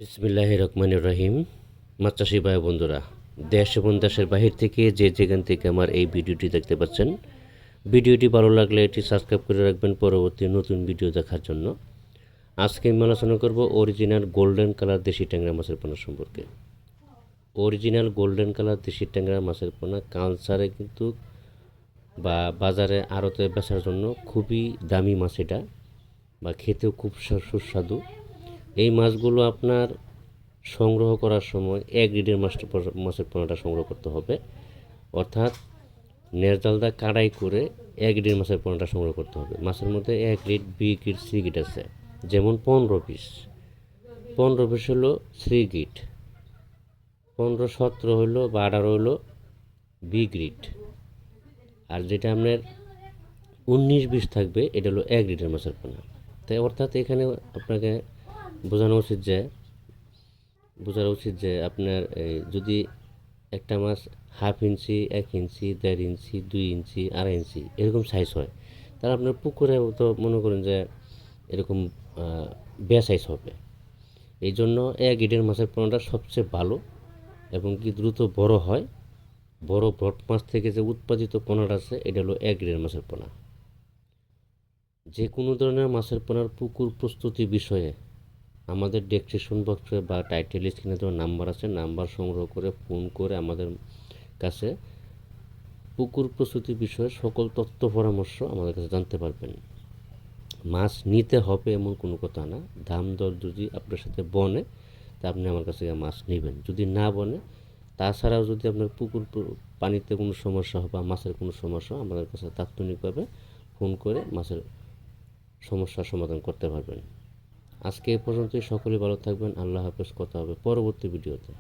বিসমিল্লাহির রহমানির রহিম। মাছ চাষি ভাই বন্ধুরা, দেশ এবং দেশের বাহির থেকে যে যেখান থেকে আমার এই ভিডিওটি দেখতে পাচ্ছেন, ভিডিওটি ভালো লাগলে এটি সাবস্ক্রাইব করে রাখবেন পরবর্তী নতুন ভিডিও দেখার জন্য। আজকে আমি আলোচনা করব অরিজিনাল গোল্ডেন কালার দেশি ট্যাংরা মাছের পোনা সম্পর্কে। অরিজিনাল গোল্ডেন কালার দেশি ট্যাংরা মাছের পোনা কালচারে কিন্তু বা বাজারে আড়তে বেচার জন্য খুবই দামি মাছ এটা, বা খেতেও খুব সুস্বাদু। এই মাছগুলো আপনার সংগ্রহ করার সময় এ গ্রেডের মাছের পোনাটা সংগ্রহ করতে হবে, অর্থাৎ নেরজালদা কাড়াই করে এ গ্রেডের মাছের পোনাটা সংগ্রহ করতে হবে। মাছের মধ্যে A grade, B grade, C grade আছে। যেমন 15 পিস হলো সি গ্রেড, 15-17 হলো বা 18 হলো বি গ্রেড, আর যেটা আপনার 19-20 থাকবে এটা হলো এ গ্রেডের মাছের পোনা। তাই অর্থাৎ এখানে আপনাকে বোঝানো উচিত যে আপনার যদি একটা মাছ হাফ ইঞ্চি, 1 ইঞ্চি, 1.5 ইঞ্চি, 2 ইঞ্চি, 2.5 ইঞ্চি এরকম সাইজ হয়, তাহলে আপনার পুকুরে তো মনে করেন যে এরকম বে সাইজ হবে। এই জন্য এক গ্রেডের মাছের পোনাটা সবচেয়ে ভালো এবং কি দ্রুত বড় হয়। বড় ব্রড মাছ থেকে যে উৎপাদিত পোনাটা আছে এটা হলো এক গ্রেডের মাছের পোনা। যে কোনো ধরনের মাছের পোনার পুকুর প্রস্তুতি বিষয়ে আমাদের ডেসক্রিপশন বক্সে বা টাইটেল স্ক্রিনে দেওয়া নাম্বার আছে, নাম্বার সংগ্রহ করে ফোন করে আমাদের কাছে পুকুর প্রস্তুতি বিষয়ে সকল তথ্য পরামর্শ আমাদের কাছে জানতে পারবেন। মাছ নিতে হবে এমন কোনো কথা না, দাম দর যদি আপনার সাথে বনে তা আপনি আমার কাছে মাছ নেবেন, যদি না বনে তাছাড়াও যদি আপনার পুকুর পানিতে কোনো সমস্যা হয় বা মাছের কোনো সমস্যা, আমাদের কাছে তাৎক্ষণিকভাবে ফোন করে মাছের সমস্যার সমাধান করতে পারবেন। আজকে এ পর্যন্তই। সকলেই ভালো থাকবেন। আল্লাহ হাফেজ। কথা হবে পরবর্তী ভিডিওতে।